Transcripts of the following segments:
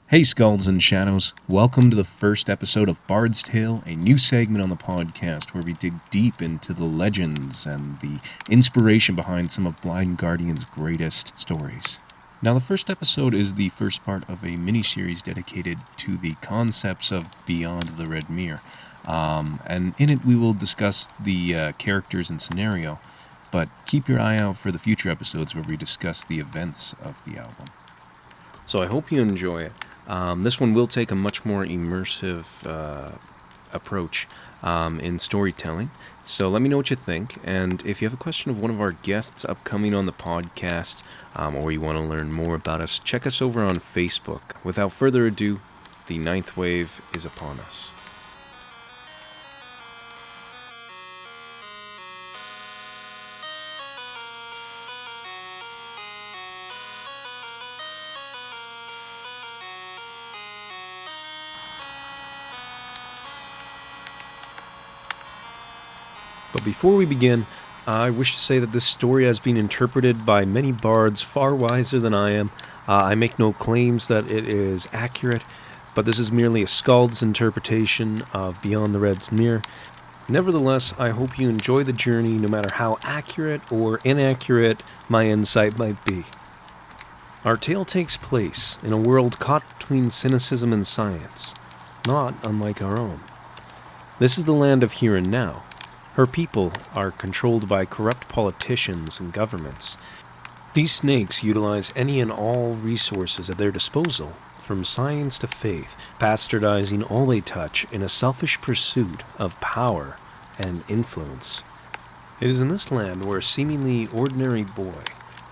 Hey Skulls and Shadows, welcome to the first episode of Bard's Tale, a new segment on the podcast where we dig deep into the legends and the inspiration behind some of Blind Guardian's greatest stories. Now the first episode is the first part of a mini-series dedicated to the concepts of Beyond the Red Mirror, and in it we will discuss the characters and scenario, but keep your eye out for the future episodes where we discuss the events of the album. So I hope you enjoy it. This one will take a much more immersive approach in storytelling. So let me know what you think. And if you have a question of one of our guests upcoming on the podcast, or you want to learn more about us, check us over on Facebook. Without further ado, the ninth wave is upon us. But before we begin, I wish to say that this story has been interpreted by many bards far wiser than I am. I make no claims that it is accurate, but this is merely a skald's interpretation of Beyond the Red Mirror. Nevertheless, I hope you enjoy the journey no matter how accurate or inaccurate my insight might be. Our tale takes place in a world caught between cynicism and science, not unlike our own. This is the land of here and now. Her people are controlled by corrupt politicians and governments. These snakes utilize any and all resources at their disposal, from science to faith, bastardizing all they touch in a selfish pursuit of power and influence. It is in this land where a seemingly ordinary boy,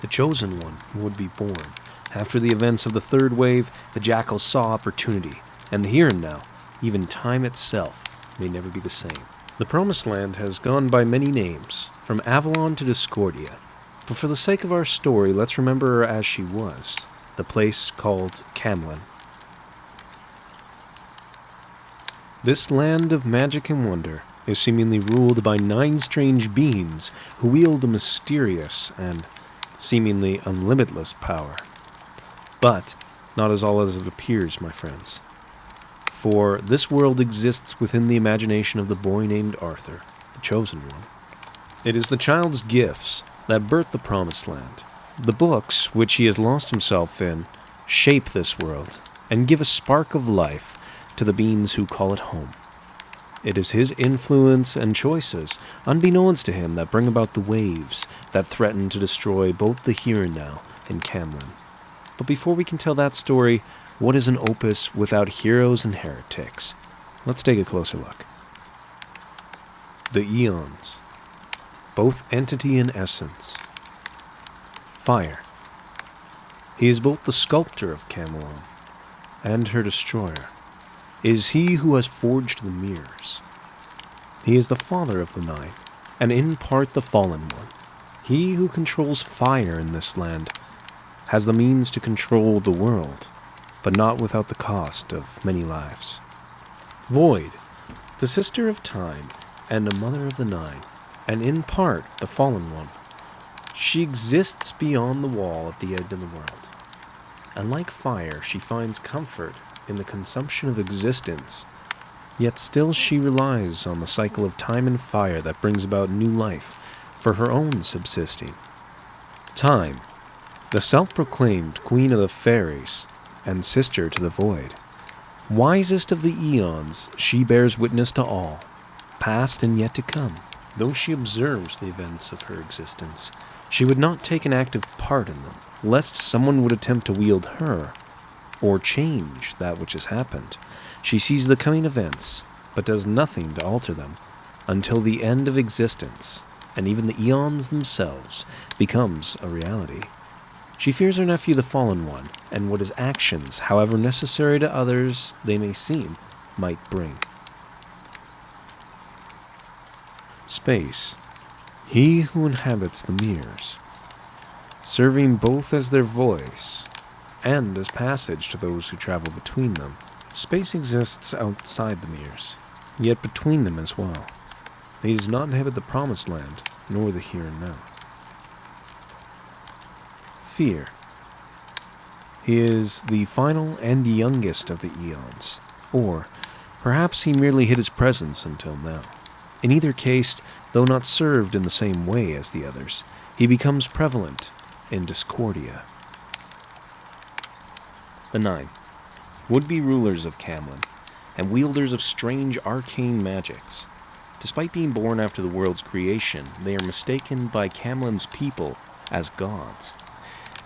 the chosen one, would be born. After the events of the third wave, the jackals saw opportunity, and the here and now, even time itself, may never be the same. The Promised Land has gone by many names, from Avalon to Discordia, but for the sake of our story, let's remember her as she was, the place called Camlin. This land of magic and wonder is seemingly ruled by 9 strange beings who wield a mysterious and seemingly unlimitless power. But not as all as it appears, my friends. For this world exists within the imagination of the boy named Arthur, the chosen one. It is the child's gifts that birth the Promised Land. The books, which he has lost himself in, shape this world and give a spark of life to the beings who call it home. It is his influence and choices, unbeknownst to him, that bring about the waves that threaten to destroy both the here and now in Camlin. But before we can tell that story, what is an opus without heroes and heretics? Let's take a closer look. The Aeons, both entity and essence. Fire. He is both the sculptor of Camelon and her destroyer. It is he who has forged the mirrors. He is the father of the 9, and in part the fallen one. He who controls fire in this land has the means to control the world, but not without the cost of many lives. Void, the sister of time and a mother of the 9, and in part the fallen one. She exists beyond the wall at the end of the world. And like fire, she finds comfort in the consumption of existence, yet still she relies on the cycle of time and fire that brings about new life for her own subsisting. Time, the self-proclaimed queen of the fairies, and sister to the void. Wisest of the Aeons, she bears witness to all, past and yet to come. Though she observes the events of her existence, she would not take an active part in them, lest someone would attempt to wield her, or change that which has happened. She sees the coming events, but does nothing to alter them, until the end of existence, and even the Aeons themselves, becomes a reality. She fears her nephew the Fallen One, and what his actions, however necessary to others they may seem, might bring. Space. He who inhabits the mirrors, serving both as their voice and as passage to those who travel between them. Space exists outside the mirrors, yet between them as well. He does not inhabit the Promised Land, nor the here and now. Fear. He is the final and youngest of the Aeons, or perhaps he merely hid his presence until now. In either case, though not served in the same way as the others, he becomes prevalent in Discordia. The Nine, would-be rulers of Camlan, and wielders of strange arcane magics. Despite being born after the world's creation, they are mistaken by Camlan's people as gods.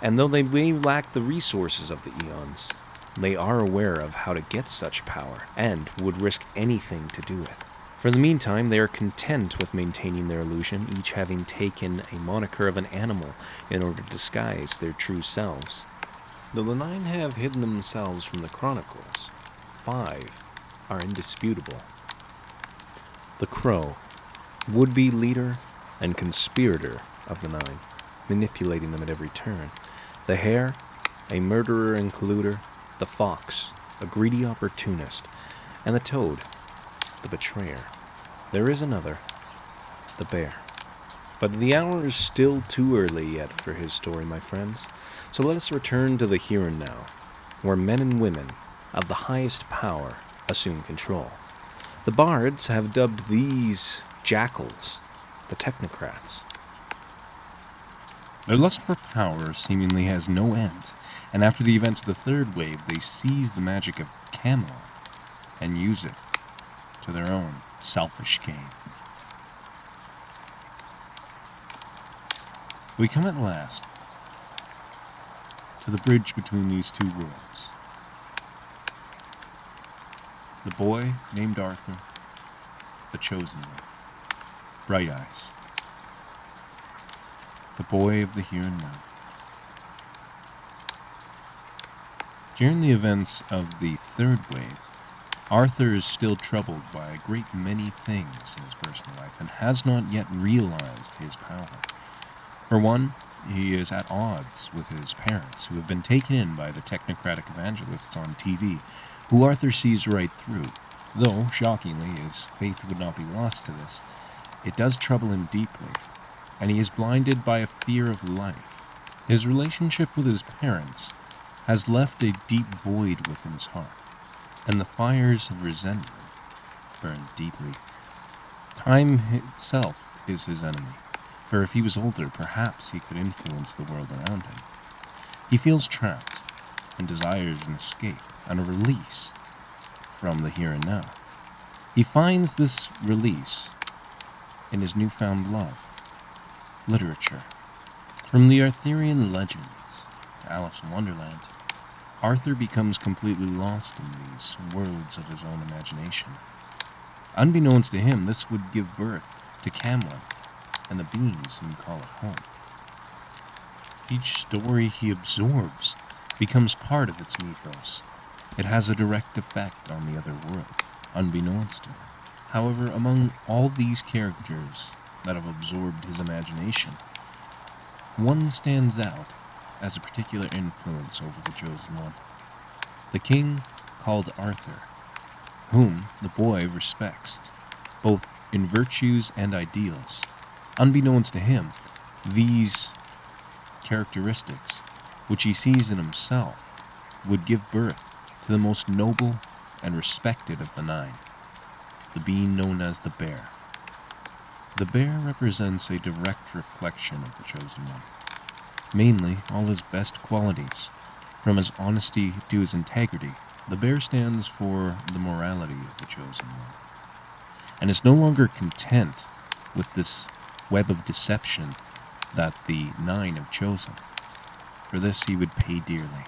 And though they may lack the resources of the Aeons, they are aware of how to get such power, and would risk anything to do it. For the meantime, they are content with maintaining their illusion, each having taken a moniker of an animal in order to disguise their true selves. Though the Nine have hidden themselves from the Chronicles, 5 are indisputable. The Crow, would-be leader and conspirator of the Nine, manipulating them at every turn. The Hare, a murderer and colluder. The Fox, a greedy opportunist. And the Toad, the betrayer. There is another, the Bear. But the hour is still too early yet for his story, my friends. So let us return to the here and now, where men and women of the highest power assume control. The Bards have dubbed these jackals the technocrats. Their lust for power seemingly has no end, and after the events of the Third Wave, they seize the magic of Camelot and use it to their own selfish gain. We come at last to the bridge between these two worlds. The boy named Arthur, the chosen one, Bright Eyes, the boy of the here and now. During the events of the Third Wave, Arthur is still troubled by a great many things in his personal life and has not yet realized his power. For one, he is at odds with his parents, who have been taken in by the technocratic evangelists on TV, who Arthur sees right through. Though, shockingly, his faith would not be lost to this, it does trouble him deeply, and he is blinded by a fear of life. His relationship with his parents has left a deep void within his heart, and the fires of resentment burn deeply. Time itself is his enemy, for if he was older, perhaps he could influence the world around him. He feels trapped and desires an escape and a release from the here and now. He finds this release in his newfound love, literature. From the Arthurian legends to Alice in Wonderland, Arthur becomes completely lost in these worlds of his own imagination. Unbeknownst to him, this would give birth to Camlan and the beings who call it home. Each story he absorbs becomes part of its mythos. It has a direct effect on the other world, unbeknownst to him. However, among all these characters that have absorbed his imagination, one stands out as a particular influence over the chosen one. The king called Arthur, whom the boy respects, both in virtues and ideals. Unbeknownst to him, these characteristics, which he sees in himself, would give birth to the most noble and respected of the Nine, the being known as the Bear. The Bear represents a direct reflection of the chosen one. Mainly, all his best qualities, from his honesty to his integrity, the Bear stands for the morality of the chosen one, and is no longer content with this web of deception that the Nine have chosen. For this he would pay dearly.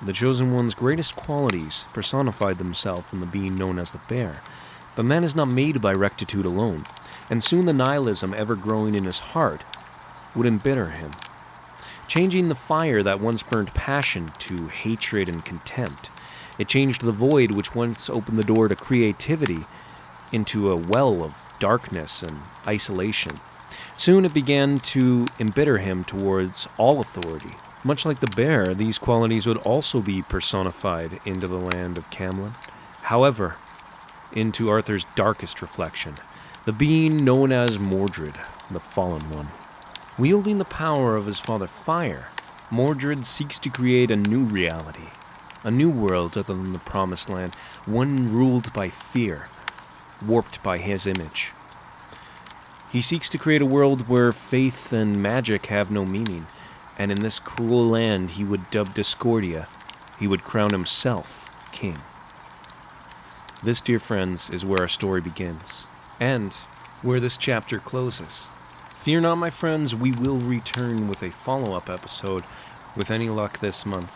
The Chosen One's greatest qualities personified themselves in the being known as the Bear, but man is not made by rectitude alone, and soon the nihilism ever growing in his heart would embitter him, changing the fire that once burned passion to hatred and contempt. It changed the void which once opened the door to creativity into a well of darkness and isolation. Soon it began to embitter him towards all authority. Much like the Bear, these qualities would also be personified into the land of Camlan. However, into Arthur's darkest reflection, the being known as Mordred, the Fallen One. Wielding the power of his father Fire, Mordred seeks to create a new reality, a new world other than the Promised Land, one ruled by fear, warped by his image. He seeks to create a world where faith and magic have no meaning, and in this cruel land he would dub Discordia. He would crown himself king. This, dear friends, is where our story begins, and where this chapter closes. Fear not, my friends, we will return with a follow-up episode with any luck this month.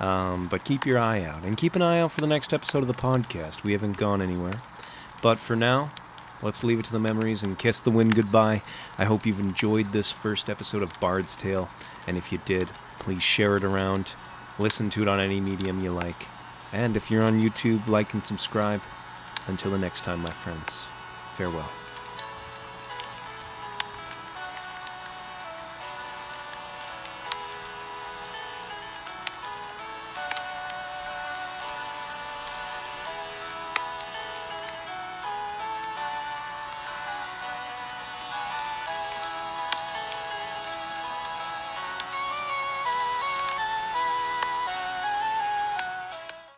But keep your eye out, and keep an eye out for the next episode of the podcast. We haven't gone anywhere. But for now, let's leave it to the memories and kiss the wind goodbye. I hope you've enjoyed this first episode of Bard's Tale, and if you did, please share it around. Listen to it on any medium you like. And if you're on YouTube, like and subscribe. Until the next time, my friends, farewell.